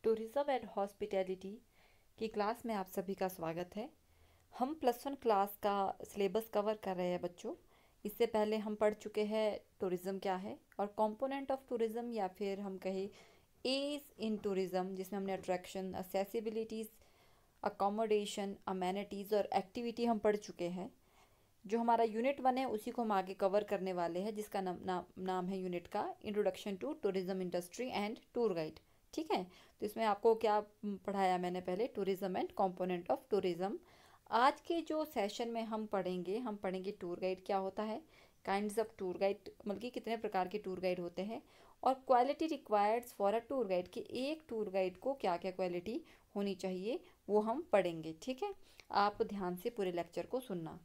Tourism and hospitality की class में आप सभी का स्वागत है। हम +1 क्लास का सिलेबस कवर कर रहे हैं बच्चों। इससे पहले हम पढ़ चुके हैं टूरिज़्म क्या है और कंपोनेंट ऑफ टूरिज़्म, या फिर हम कहें एज इन टूरिज़्म, जिसमें हमने अट्रैक्शन, असेसिबिलिटीज़, अकोमोडेशन, अमेनिटीज़ और एक्टिविटी हम पढ़ चुके हैं। जो हमारा यूनिट 1 है उसी को हम आगे कवर करने वाले हैं, जिसका नाम है यूनिट का introduction to tourism industry and tour guide. ठीक है, तो इसमें आपको क्या पढ़ाया मैंने पहले, tourism and component of tourism. आज के जो सेशन में हम पढ़ेंगे टूर गाइड क्या होता है, काइंड्स ऑफ टूर गाइड, मतलब कि कितने प्रकार के टूर गाइड होते हैं, और quality requireds for a tour guide, कि एक टूर गाइड को क्या क्या क्वालिटी होनी चाहिए वो हम पढ़ेंगे। ठीक है, आप ध्यान से पूरे लेक्चर को सुनना।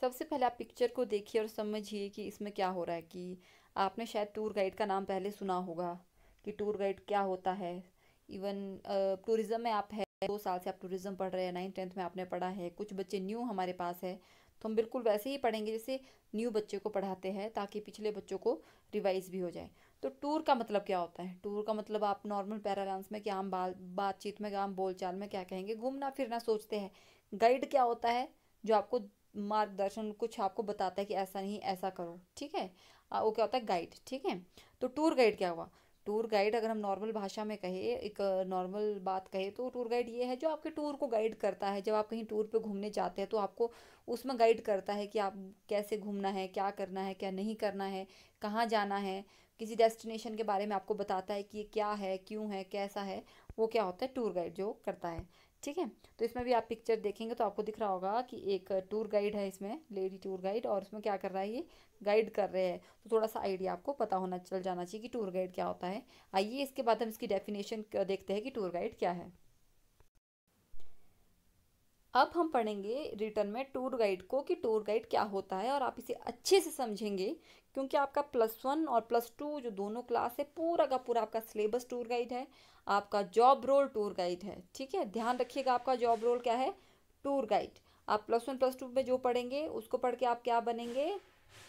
सबसे पहले आप पिक्चर को देखिए और समझिए कि इसमें क्या हो रहा है। कि आपने शायद टूर गाइड का नाम पहले सुना होगा कि टूर गाइड क्या होता है। इवन टूरिज़्म में आप है, 2 साल से आप टूरिज़्म पढ़ रहे हैं, 9th-10th में आपने पढ़ा है। कुछ बच्चे न्यू हमारे पास है, तो हम बिल्कुल वैसे ही पढ़ेंगे जैसे न्यू बच्चे को पढ़ाते हैं, ताकि पिछले बच्चों को रिवाइज भी हो जाए। तो टूर का मतलब क्या होता है? टूर का मतलब आप नॉर्मल पैरालांस में, क्या हम बातचीत में, क्या हम बोलचाल में क्या कहेंगे, घूमना फिरना सोचते हैं। गाइड क्या होता है? जो आपको मार्गदर्शन, कुछ आपको बताता है कि ऐसा नहीं ऐसा करो। ठीक है, वो क्या होता है? गाइड। ठीक है, तो टूर गाइड क्या हुआ? टूर गाइड अगर हम नॉर्मल भाषा में कहे, एक नॉर्मल बात कहे, तो टूर गाइड ये है जो आपके टूर को गाइड करता है। जब आप कहीं टूर पे घूमने जाते हैं तो आपको उसमें गाइड करता है कि आप कैसे घूमना है, क्या करना है, क्या नहीं करना है, कहाँ जाना है। किसी डेस्टिनेशन के बारे में आपको बताता है कि ये क्या है, क्यों है, कैसा है। वो क्या होता है? टूर गाइड जो करता है। ठीक है, तो इसमें भी आप पिक्चर देखेंगे तो आपको दिख रहा होगा कि एक टूर गाइड है, इसमें लेडी टूर गाइड, और उसमें क्या कर रहा है? ये गाइड कर रहे हैं। तो थोड़ा सा आइडिया आपको पता होना चल जाना चाहिए कि टूर गाइड क्या होता है। आइए इसके बाद हम इसकी डेफिनेशन देखते हैं कि टूर गाइड क्या है। अब हम पढ़ेंगे रिटर्न में टूर गाइड को, कि टूर गाइड क्या होता है, और आप इसे अच्छे से समझेंगे, क्योंकि आपका +1 और +2 जो दोनों क्लास है, पूरा का पूरा आपका सिलेबस टूर गाइड है, आपका जॉब रोल टूर गाइड है। ठीक है, ध्यान रखिएगा, आपका जॉब रोल क्या है? Tour guide. आप +1 +2 में जो पढ़ेंगे उसको पढ़ के आप क्या बनेंगे?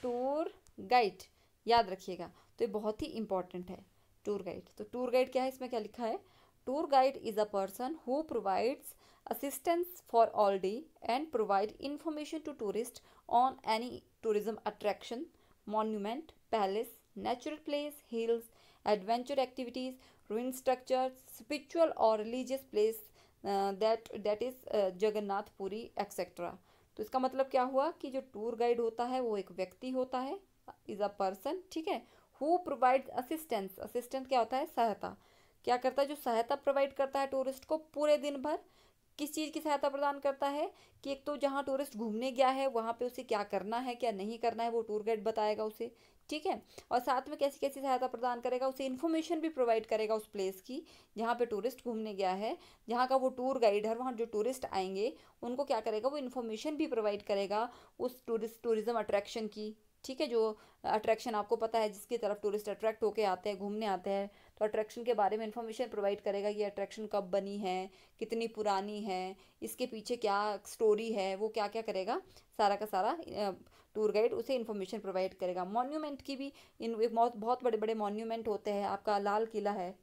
Tour guide. याद रखिएगा, तो ये बहुत ही इंपॉर्टेंट है टूर गाइड। तो टूर गाइड क्या है, इसमें क्या लिखा है? Tour guide is a person who provides assistance for all day and provide information to tourists on any tourism attraction, monument, palace, natural place, hills, adventure activities, ruin structures, spiritual or religious place, that is Jagannath Puri etcetera. तो इसका मतलब क्या हुआ कि जो tour guide होता है वो एक व्यक्ति होता है, इज अ पर्सन। ठीक है, हु प्रोवाइड असिस्टेंस। असिस्टेंट क्या होता है? सहायता। क्या करता है? जो सहायता प्रोवाइड करता है टूरिस्ट को पूरे दिन भर। किस चीज़ की सहायता प्रदान करता है? कि एक तो जहाँ टूरिस्ट घूमने गया है वहाँ पे उसे क्या करना है, क्या नहीं करना है, वो टूर गाइड बताएगा उसे। ठीक है, और साथ में कैसी कैसी सहायता प्रदान करेगा? उसे इन्फॉर्मेशन भी प्रोवाइड करेगा उस प्लेस की जहाँ पे टूरिस्ट घूमने गया है। जहाँ का वो टूर गाइड है, वहाँ जो टूरिस्ट आएंगे उनको क्या करेगा? वो इन्फॉर्मेशन भी प्रोवाइड करेगा उस टूरिज्म अट्रैक्शन की। ठीक है, जो अट्रैक्शन आपको पता है जिसकी तरफ टूरिस्ट अट्रैक्ट होके आते हैं, घूमने आते हैं, तो अट्रैक्शन के बारे में इन्फॉर्मेशन प्रोवाइड करेगा। ये अट्रैक्शन कब बनी है, कितनी पुरानी है, इसके पीछे क्या स्टोरी है, वो क्या क्या करेगा, सारा का सारा टूर गाइड उसे इन्फॉर्मेशन प्रोवाइड करेगा। मॉन्यूमेंट की भी, इन बहुत बहुत बड़े बड़े मॉन्यूमेंट होते हैं। आपका लाल किला है,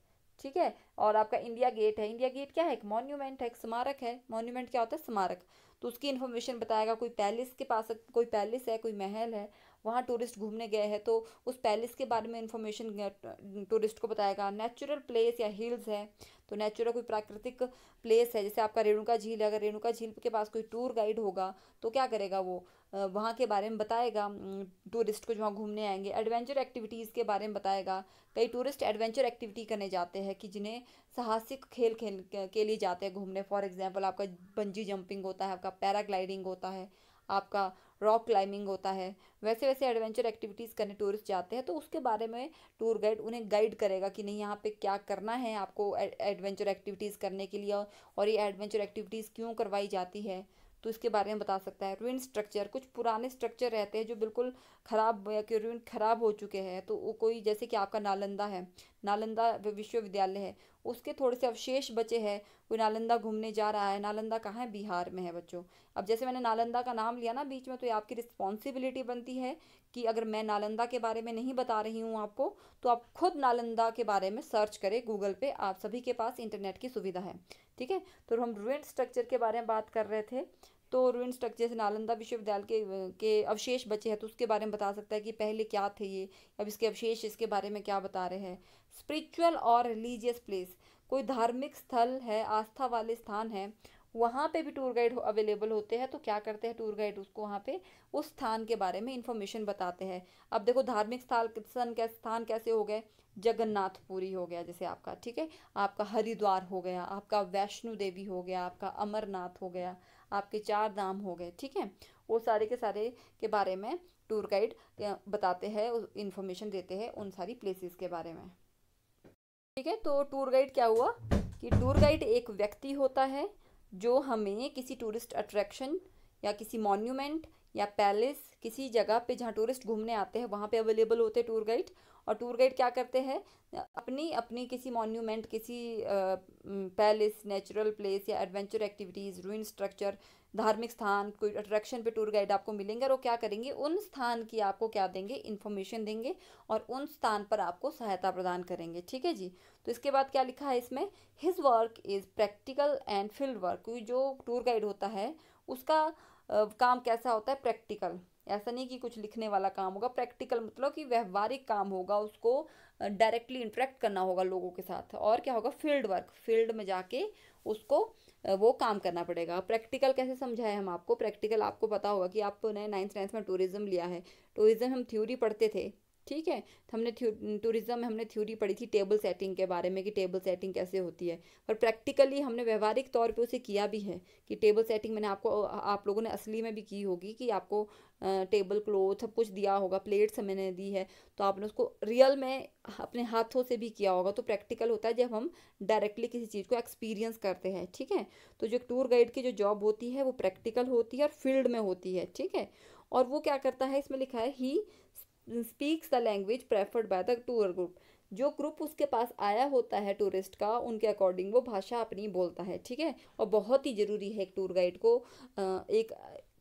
ठीक है, और आपका इंडिया गेट है। इंडिया गेट क्या है? एक मॉन्यूमेंट है, एक स्मारक है। मॉन्यूमेंट क्या होता है? स्मारक। तो उसकी इन्फॉर्मेशन बताएगा। कोई पैलेस के पास, कोई पैलेस है, कोई महल है, वहाँ टूरिस्ट घूमने गए हैं तो उस पैलेस के बारे में इंफॉर्मेशन टूरिस्ट को बताएगा। नेचुरल प्लेस या हिल्स है, तो नेचुरल कोई प्राकृतिक प्लेस है, जैसे आपका रेणुका झील है। अगर रेणुका झील के पास कोई टूर गाइड होगा तो क्या करेगा? वो वहाँ के बारे में बताएगा टूरिस्ट को जो वहाँ घूमने आएंगे। एडवेंचर एक्टिविटीज़ के बारे में बताएगा। कई टूरिस्ट एडवेंचर एक्टिविटी करने जाते हैं, कि जिन्हें साहसिक खेल खेल के लिए जाते हैं घूमने। फॉर एग्जांपल आपका बंजी जंपिंग होता है, आपका पैराग्लाइडिंग होता है, आपका रॉक क्लाइंबिंग होता है। वैसे वैसे एडवेंचर एक्टिविटीज़ करने टूरिस्ट जाते हैं, तो उसके बारे में टूर गाइड उन्हें गाइड करेगा कि नहीं, यहाँ पे क्या करना है आपको एडवेंचर एक्टिविटीज़ करने के लिए, और ये एडवेंचर एक्टिविटीज़ क्यों करवाई जाती है, तो इसके बारे में बता सकता है। रूइन स्ट्रक्चर, कुछ पुराने स्ट्रक्चर रहते हैं जो बिल्कुल ख़राब या कि रूइन ख़राब हो चुके हैं, तो वो कोई, जैसे कि आपका नालंदा है, नालंदा विश्वविद्यालय है, उसके थोड़े से अवशेष बचे हैं, कोई नालंदा घूमने जा रहा है, नालंदा कहाँ है, बिहार में है बच्चों। अब जैसे मैंने नालंदा का नाम लिया ना बीच में, तो ये आपकी रिस्पॉन्सिबिलिटी बनती है कि अगर मैं नालंदा के बारे में नहीं बता रही हूँ आपको, तो आप खुद नालंदा के बारे में सर्च करें गूगल पे, आप सभी के पास इंटरनेट की सुविधा है। ठीक है, तो हम रूइंड स्ट्रक्चर के बारे में बात कर रहे थे। तो रूइंड स्ट्रक्चर से नालंदा विश्वविद्यालय के अवशेष बचे हैं, तो उसके बारे में बता सकता है कि पहले क्या थे ये, अब इसके अवशेष इसके बारे में क्या बता रहे हैं। स्पिरिचुअल और रिलीजियस प्लेस, कोई धार्मिक स्थल है, आस्था वाले स्थान है, वहाँ पे भी टूर गाइड अवेलेबल होते हैं। तो क्या करते हैं टूर गाइड, उसको वहाँ पे उस स्थान के बारे में इंफॉर्मेशन बताते हैं। अब देखो धार्मिक स्थान कैसे हो गए, जगन्नाथपुरी हो गया जैसे आपका, ठीक है, आपका हरिद्वार हो गया, आपका वैष्णो देवी हो गया, आपका अमरनाथ हो गया, आपके चार धाम हो गए। ठीक है, वो सारे के सारे के बारे में टूर गाइड बताते हैं, इंफॉर्मेशन देते हैं उन सारी प्लेसेस के बारे में। ठीक है, तो टूर गाइड क्या हुआ कि टूर गाइड एक व्यक्ति होता है जो हमें किसी टूरिस्ट अट्रैक्शन या किसी मॉन्यूमेंट या पैलेस, किसी जगह पे जहाँ टूरिस्ट घूमने आते हैं वहाँ पे अवेलेबल होते हैं टूर गाइड। और टूर गाइड क्या करते हैं, अपनी अपनी किसी मॉन्यूमेंट, किसी पैलेस, नेचुरल प्लेस या एडवेंचर एक्टिविटीज़, रूइन स्ट्रक्चर, धार्मिक स्थान, कोई अट्रैक्शन पे टूर गाइड आपको मिलेंगे, और वो क्या करेंगे, उन स्थान की आपको क्या देंगे, इन्फॉर्मेशन देंगे और उन स्थान पर आपको सहायता प्रदान करेंगे। ठीक है जी। तो इसके बाद क्या लिखा है इसमें, his work is practical and field work. जो टूर गाइड होता है उसका काम कैसा होता है, प्रैक्टिकल। ऐसा नहीं कि कुछ लिखने वाला काम होगा, प्रैक्टिकल मतलब कि व्यवहारिक काम होगा, उसको डायरेक्टली इंटरेक्ट करना होगा लोगों के साथ। और क्या होगा, फील्ड वर्क, फील्ड में जाके उसको वो काम करना पड़ेगा। प्रैक्टिकल कैसे समझाए हम आपको, प्रैक्टिकल आपको पता होगा कि आपने 9th में टूरिज्म लिया है, टूरिज्म हम थ्योरी पढ़ते थे। ठीक है, तो हमने टूरिज्म में हमने थ्योरी पढ़ी थी टेबल सेटिंग के बारे में कि टेबल सेटिंग कैसे होती है, पर प्रैक्टिकली हमने व्यवहारिक तौर पे उसे किया भी है कि टेबल सेटिंग मैंने आपको, आप लोगों ने असली में भी की होगी कि आपको टेबल क्लॉथ सब कुछ दिया होगा, प्लेट्स मैंने दी है, तो आपने उसको रियल में अपने हाथों से भी किया होगा। तो प्रैक्टिकल होता है जब हम डायरेक्टली किसी चीज़ को एक्सपीरियंस करते हैं। ठीक है, तो जो टूर गाइड की जो जॉब होती है वो प्रैक्टिकल होती है और फील्ड में होती है। ठीक है, और वो क्या करता है, इसमें लिखा है he speaks the language preferred by the tour group. जो ग्रुप उसके पास आया होता है टूरिस्ट का, उनके अकॉर्डिंग वो भाषा अपनी बोलता है। ठीक है, और बहुत ही ज़रूरी है एक टूर गाइड को एक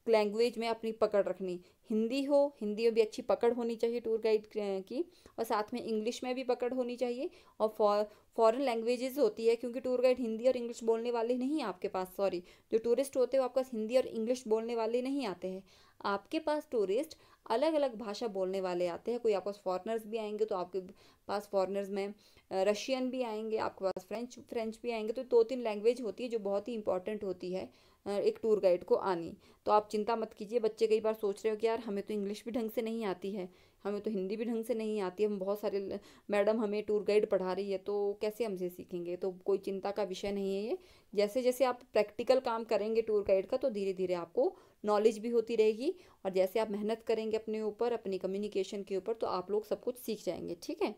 लैंग्वेज में अपनी पकड़ रखनी। हिंदी हो, हिंदी में भी अच्छी पकड़ होनी चाहिए टूर गाइड की, और साथ में इंग्लिश में भी पकड़ होनी चाहिए। और फॉरेन लैंग्वेजेस होती है, क्योंकि टूर गाइड हिंदी और इंग्लिश बोलने वाले नहीं आपके पास, सॉरी, जो टूरिस्ट होते हैं वो आपके पास हिंदी और इंग्लिश बोलने वाले नहीं आते हैं। आपके पास टूरिस्ट अलग अलग भाषा बोलने वाले आते हैं। कोई आपके पास फॉरेनर्स भी आएंगे तो आपके पास फॉरेनर्स में रशियन भी आएंगे, आपके पास फ्रेंच भी आएंगे। तो 2-3 लैंग्वेज होती है जो बहुत ही इंपॉर्टेंट होती है एक टूर गाइड को आनी। तो आप चिंता मत कीजिए, बच्चे कई बार सोच रहे हो कि यार हमें तो इंग्लिश भी ढंग से नहीं आती है, हमें तो हिंदी भी ढंग से नहीं आती है, हम बहुत सारे मैडम हमें टूर गाइड पढ़ा रही है तो कैसे हमसे सीखेंगे। तो कोई चिंता का विषय नहीं है ये। जैसे जैसे आप प्रैक्टिकल काम करेंगे टूर गाइड का, तो धीरे धीरे आपको नॉलेज भी होती रहेगी, और जैसे आप मेहनत करेंगे अपने ऊपर, अपनी कम्युनिकेशन के ऊपर, तो आप लोग सब कुछ सीख जाएंगे। ठीक है,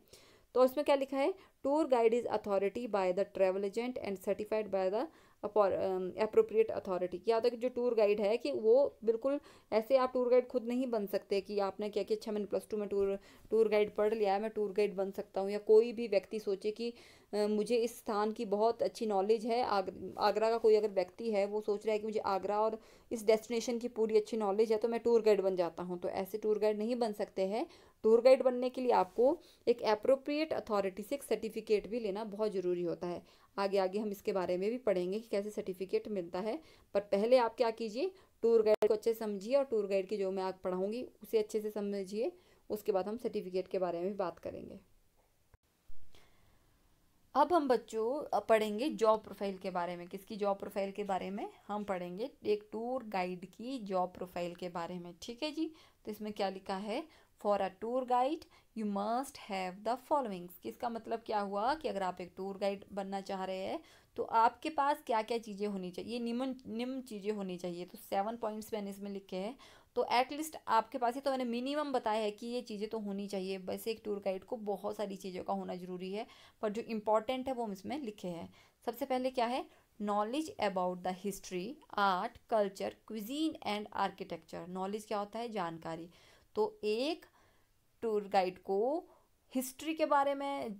तो इसमें क्या लिखा है, tour guide is authority by the travel agent and certified by the appropriate authority. क्या होता है कि जो टूर गाइड है कि वो बिल्कुल ऐसे आप टूर गाइड खुद नहीं बन सकते कि आपने क्या कि अच्छा मैंने +2 में टूर गाइड पढ़ लिया है, मैं टूर गाइड बन सकता हूँ। या कोई भी व्यक्ति सोचे कि मुझे इस स्थान की बहुत अच्छी नॉलेज है, आगरा का कोई अगर व्यक्ति है वो सोच रहा है कि मुझे आगरा और इस डेस्टिनेशन की पूरी अच्छी नॉलेज है तो मैं टूर गाइड बन जाता हूँ, तो ऐसे टूर गाइड नहीं बन सकते हैं। टूर गाइड बनने के लिए आपको एक अप्रोप्रिएट अथॉरिटी से एक सर्टिफिकेट भी लेना बहुत ज़रूरी होता है। आगे आगे हम इसके बारे में भी पढ़ेंगे कि कैसे सर्टिफिकेट मिलता है, पर पहले आप क्या कीजिए, टूर गाइड को अच्छे से समझिए और टूर गाइड की जो मैं आज पढ़ाऊँगी उसे अच्छे से समझिए। उसके बाद हम सर्टिफिकेट के बारे में भी बात करेंगे। अब हम बच्चों पढ़ेंगे जॉब प्रोफाइल के बारे में। किसकी जॉब प्रोफाइल के बारे में हम पढ़ेंगे, एक टूर गाइड की जॉब प्रोफाइल के बारे में। ठीक है जी, तो इसमें क्या लिखा है, for a tour guide you must have the followings. किसका मतलब क्या हुआ कि अगर आप एक टूर गाइड बनना चाह रहे हैं तो आपके पास क्या क्या चीज़ें होनी चाहिए, निम्न निम्न चीज़ें होनी चाहिए। तो 7 पॉइंट्स मैंने इसमें लिखे हैं, तो एटलीस्ट आपके पास ही, तो मैंने मिनिमम बताया है कि ये चीज़ें तो होनी चाहिए। वैसे एक टूर गाइड को बहुत सारी चीज़ों का होना ज़रूरी है, पर जो इम्पॉर्टेंट है वो हम इसमें लिखे हैं। सबसे पहले क्या है, knowledge about the history, art, culture, cuisine and architecture. Knowledge क्या होता है, जानकारी। तो एक टूर गाइड को हिस्ट्री के बारे में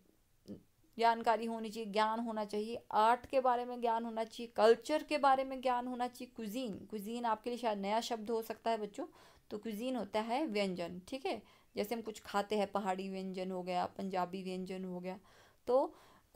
जानकारी होनी चाहिए, ज्ञान होना चाहिए, आर्ट के बारे में ज्ञान होना चाहिए, कल्चर के बारे में ज्ञान होना चाहिए। कुजीन, कुजीन आपके लिए शायद नया शब्द हो सकता है बच्चों। तो कुजीन होता है व्यंजन, ठीक है, जैसे हम कुछ खाते हैं, पहाड़ी व्यंजन हो गया, पंजाबी व्यंजन हो गया। तो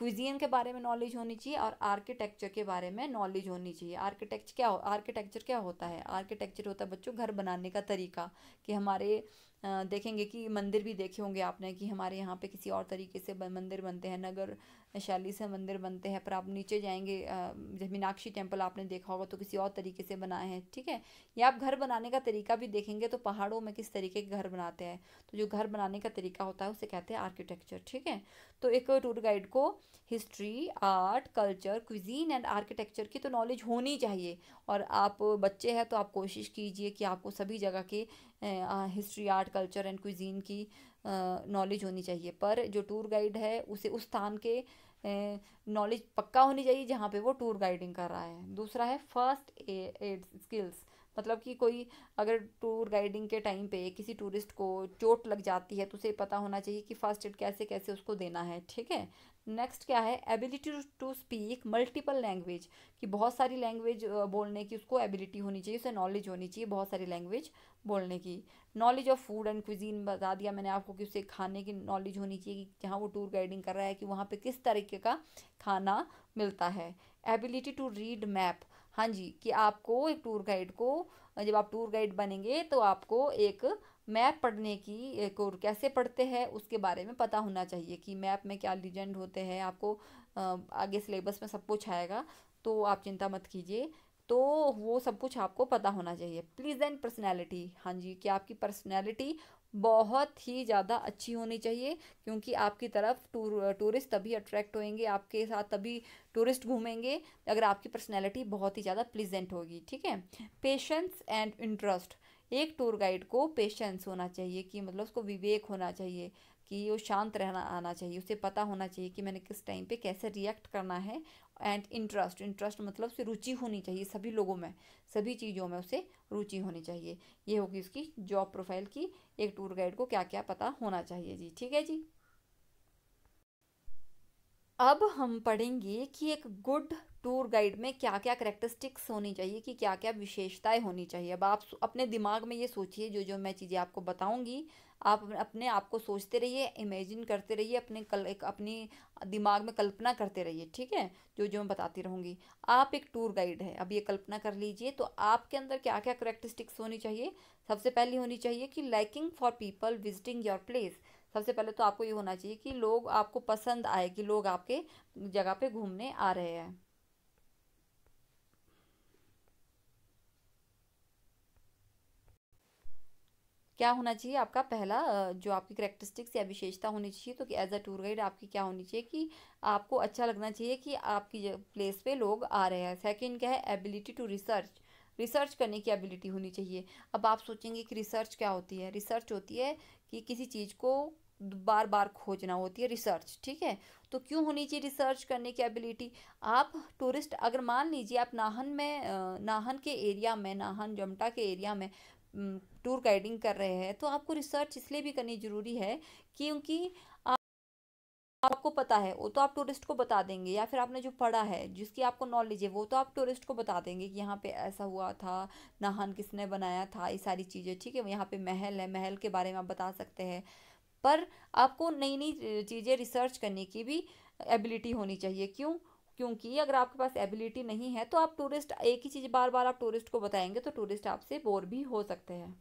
क्विजीन के बारे में नॉलेज होनी चाहिए और आर्किटेक्चर के बारे में नॉलेज होनी चाहिए। आर्किटेक्चर क्या होता है? आर्किटेक्चर होता है बच्चों घर बनाने का तरीका। कि हमारे देखेंगे कि मंदिर भी देखे होंगे आपने कि हमारे यहाँ पे किसी और तरीके से मंदिर बनते हैं, नगर शैली से मंदिर बनते हैं, पर आप नीचे जाएंगे जैसे मीनाक्षी टेम्पल आपने देखा होगा तो किसी और तरीके से बनाए हैं, ठीक है। या आप घर बनाने का तरीका भी देखेंगे तो पहाड़ों में किस तरीके के घर बनाते हैं, तो जो घर बनाने का तरीका होता है उसे कहते हैं आर्किटेक्चर, ठीक है। तो एक टूर गाइड को history, art, culture, cuisine and architecture की तो नॉलेज होनी चाहिए। और आप बच्चे हैं तो आप कोशिश कीजिए कि आपको सभी जगह के history, art, culture and cuisine की नॉलेज होनी चाहिए। पर जो टूर गाइड है उसे उस स्थान के नॉलेज पक्का होनी चाहिए जहाँ पे वो टूर गाइडिंग कर रहा है। दूसरा है फर्स्ट एड स्किल्स, मतलब कि कोई अगर टूर गाइडिंग के टाइम पे किसी टूरिस्ट को चोट लग जाती है तो उसे पता होना चाहिए कि फर्स्ट एड कैसे कैसे उसको देना है, ठीक है। नेक्स्ट क्या है? Ability to speak multiple language, कि बहुत सारी लैंग्वेज बोलने की उसको एबिलिटी होनी चाहिए, उसे नॉलेज होनी चाहिए बहुत सारी लैंग्वेज बोलने की। Knowledge of food and cuisine बता दिया मैंने आपको कि उसे खाने की नॉलेज होनी चाहिए कि जहाँ वो टूर गाइडिंग कर रहा है कि वहाँ पे किस तरीके का खाना मिलता है। एबिलिटी टू रीड मैप, हाँ जी, कि आपको एक टूर गाइड को, जब आप टूर गाइड बनेंगे तो आपको एक मैप पढ़ने की, एक और कैसे पढ़ते हैं उसके बारे में पता होना चाहिए कि मैप में क्या लीजेंड होते हैं। आपको आगे सिलेबस में सब कुछ आएगा तो आप चिंता मत कीजिए। तो वो सब कुछ आपको पता होना चाहिए। प्लीजेंट पर्सनैलिटी, हाँ जी, कि आपकी पर्सनैलिटी बहुत ही ज़्यादा अच्छी होनी चाहिए, क्योंकि आपकी तरफ टूरिस्ट तभी अट्रैक्ट होंगे, आपके साथ तभी टूरिस्ट घूमेंगे अगर आपकी पर्सनैलिटी बहुत ही ज़्यादा प्लीजेंट होगी, ठीक है। पेशेंस एंड इंटरेस्ट, एक टूर गाइड को पेशेंस होना चाहिए, कि मतलब उसको विवेक होना चाहिए, कि वो शांत रहना आना चाहिए, उसे पता होना चाहिए कि मैंने किस टाइम पे कैसे रिएक्ट करना है। एंड इंटरेस्ट, इंटरेस्ट मतलब उसे रुचि होनी चाहिए सभी लोगों में, सभी चीज़ों में उसे रुचि होनी चाहिए। ये होगी उसकी जॉब प्रोफाइल की, एक टूर गाइड को क्या क्या पता होना चाहिए जी, ठीक है जी। अब हम पढ़ेंगे कि एक गुड टूर गाइड में क्या क्या करेक्टरिस्टिक्स होनी चाहिए, कि क्या क्या विशेषताएं होनी चाहिए। अब आप अपने दिमाग में ये सोचिए, जो जो मैं चीज़ें आपको बताऊंगी आप अपने आप को सोचते रहिए, इमेजिन करते रहिए, एक अपनी दिमाग में कल्पना करते रहिए, ठीक है, जो जो मैं बताती रहूँगी। आप एक टूर गाइड है, अब ये कल्पना कर लीजिए, तो आपके अंदर क्या क्या करेक्टरिस्टिक्स होनी चाहिए। सबसे पहली होनी चाहिए कि liking for people visiting your place. सबसे पहले तो आपको ये होना चाहिए कि लोग आपको पसंद आए, कि लोग आपके जगह पे घूमने आ रहे हैं। क्या होना चाहिए आपका पहला जो आपकी करेक्टरिस्टिक्स या विशेषता होनी चाहिए, तो कि एज अ टूर गाइड आपकी क्या होनी चाहिए कि आपको अच्छा लगना चाहिए कि आपकी प्लेस पे लोग आ रहे हैं। सेकंड क्या है? एबिलिटी टू रिसर्च, रिसर्च करने की एबिलिटी होनी चाहिए। अब आप सोचेंगे कि रिसर्च क्या होती है? रिसर्च होती है कि किसी चीज़ को बार बार खोजना होती है रिसर्च, ठीक है। तो क्यों होनी चाहिए रिसर्च करने की एबिलिटी? आप टूरिस्ट, अगर मान लीजिए आप नाहन में नाहन के एरिया में, नाहन जमटा के एरिया में टूर गाइडिंग कर रहे हैं, तो आपको रिसर्च इसलिए भी करनी ज़रूरी है क्योंकि आपको पता है वो तो आप टूरिस्ट को बता देंगे, या फिर आपने जो पढ़ा है जिसकी आपको नॉलेज है वो तो आप टूरिस्ट को बता देंगे कि यहाँ पे ऐसा हुआ था, नाहन किसने बनाया था, ये सारी चीज़ें, ठीक है। यहाँ पे महल है, महल के बारे में आप बता सकते हैं। पर आपको नई नई चीज़ें रिसर्च करने की भी एबिलिटी होनी चाहिए। क्यों? क्योंकि अगर आपके पास एबिलिटी नहीं है तो आप टूरिस्ट, एक ही चीज़ बार बार आप टूरिस्ट को बताएंगे तो टूरिस्ट आपसे बोर भी हो सकते हैं।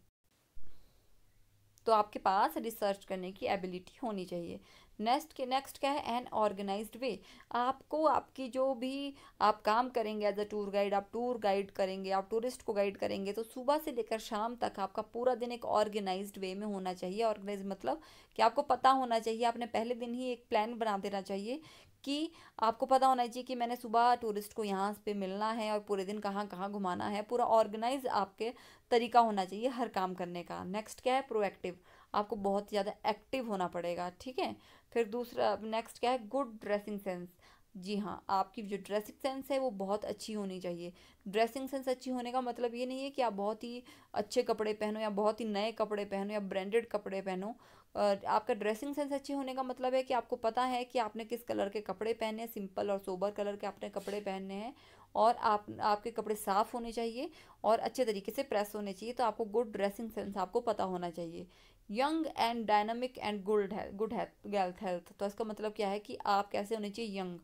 तो आपके पास रिसर्च करने की एबिलिटी होनी चाहिए। नेक्स्ट क्या है? एन ऑर्गेनाइज्ड वे, आपको आपकी जो भी आप काम करेंगे एज अ टूर गाइड, आप टूर गाइड करेंगे, आप टूरिस्ट को गाइड करेंगे, तो सुबह से लेकर शाम तक आपका पूरा दिन एक ऑर्गेनाइज्ड वे में होना चाहिए। ऑर्गेनाइज मतलब कि आपको पता होना चाहिए, आपने पहले दिन ही एक प्लान बना देना चाहिए कि आपको पता होना चाहिए कि मैंने सुबह टूरिस्ट को यहाँ पे मिलना है और पूरे दिन कहाँ कहाँ घुमाना है। पूरा ऑर्गेनाइज आपके तरीका होना चाहिए हर काम करने का। नेक्स्ट क्या है? प्रोएक्टिव, आपको बहुत ज़्यादा एक्टिव होना पड़ेगा, ठीक है। फिर दूसरा नेक्स्ट क्या है? गुड ड्रेसिंग सेंस, जी हाँ, आपकी जो ड्रेसिंग सेंस है वो बहुत अच्छी होनी चाहिए। ड्रेसिंग सेंस अच्छी होने का मतलब ये नहीं है कि आप बहुत ही अच्छे कपड़े पहनो या बहुत ही नए कपड़े पहनो या ब्रांडेड कपड़े पहनो। आपका ड्रेसिंग सेंस अच्छे होने का मतलब है कि आपको पता है कि आपने किस कलर के कपड़े पहने हैं, सिंपल और सोबर कलर के आपने कपड़े पहनने हैं, और आपके कपड़े साफ़ होने चाहिए और अच्छे तरीके से प्रेस होने चाहिए। तो आपको गुड ड्रेसिंग सेंस आपको पता होना चाहिए। Young and dynamic and good health, तो इसका मतलब क्या है कि आप कैसे होने चाहिए, यंग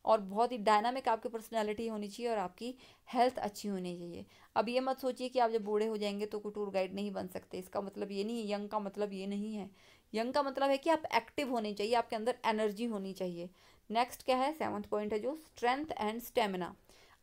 और बहुत ही डायनामिक आपकी पर्सनैलिटी होनी चाहिए और आपकी हेल्थ अच्छी होनी चाहिए। अब ये मत सोचिए कि आप जब बूढ़े हो जाएंगे तो कोई टूर गाइड नहीं बन सकते, इसका मतलब ये नहीं है, यंग का मतलब ये नहीं है। यंग का मतलब है कि आप एक्टिव होने चाहिए, आपके अंदर एनर्जी होनी चाहिए। नेक्स्ट क्या है, 7th पॉइंट है जो स्ट्रेंथ एंड स्टेमिना।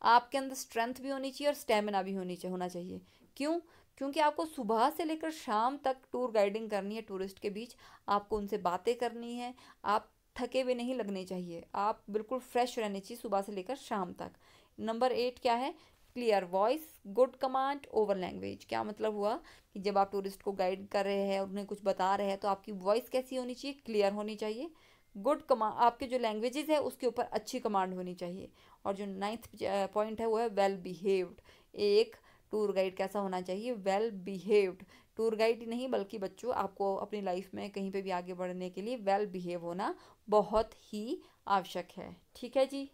आपके अंदर स्ट्रेंथ भी होनी चाहिए और स्टेमिना भी होना चाहिए। क्यों? क्योंकि आपको सुबह से लेकर शाम तक टूर गाइडिंग करनी है टूरिस्ट के बीच, आपको उनसे बातें करनी है, आप थके हुए नहीं लगने चाहिए, आप बिल्कुल फ्रेश रहने चाहिए सुबह से लेकर शाम तक। नंबर 8 क्या है, clear voice, good command over language. क्या मतलब हुआ कि जब आप टूरिस्ट को गाइड कर रहे हैं, उन्हें कुछ बता रहे हैं, तो आपकी वॉइस कैसी होनी चाहिए, क्लियर होनी चाहिए। गुड कमांड, आपके जो लैंग्वेजेस है उसके ऊपर अच्छी कमांड होनी चाहिए। और जो 9th पॉइंट है वो है वेल बिहेव्ड। एक टूर गाइड कैसा होना चाहिए, वेल बिहेव्ड। टूर गाइड ही नहीं बल्कि बच्चों, आपको अपनी लाइफ में कहीं पे भी आगे बढ़ने के लिए वेल बिहेव होना बहुत ही आवश्यक है। ठीक है जी।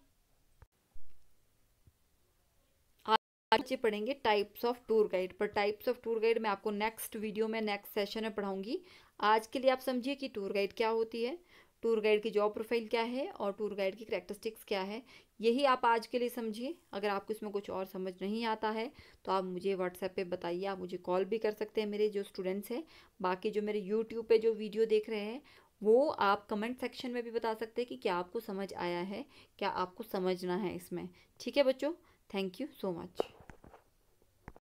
आज पढ़ेंगे टाइप्स ऑफ टूर गाइड, पर टाइप्स ऑफ टूर गाइड मैं आपको नेक्स्ट वीडियो में, नेक्स्ट सेशन में पढ़ाऊंगी। आज के लिए आप समझिए कि टूर गाइड क्या होती है, टूर गाइड की जॉब प्रोफाइल क्या है और टूर गाइड की करैक्टरिस्टिक्स क्या है। यही आप आज के लिए समझिए। अगर आपको इसमें कुछ और समझ नहीं आता है तो आप मुझे व्हाट्सएप पे बताइए, आप मुझे कॉल भी कर सकते हैं, मेरे जो स्टूडेंट्स हैं। बाकी जो मेरे यूट्यूब पे जो वीडियो देख रहे हैं वो आप कमेंट सेक्शन में भी बता सकते हैं कि क्या आपको समझ आया है, क्या आपको समझना है इसमें। ठीक है बच्चों, थैंक यू सो मच।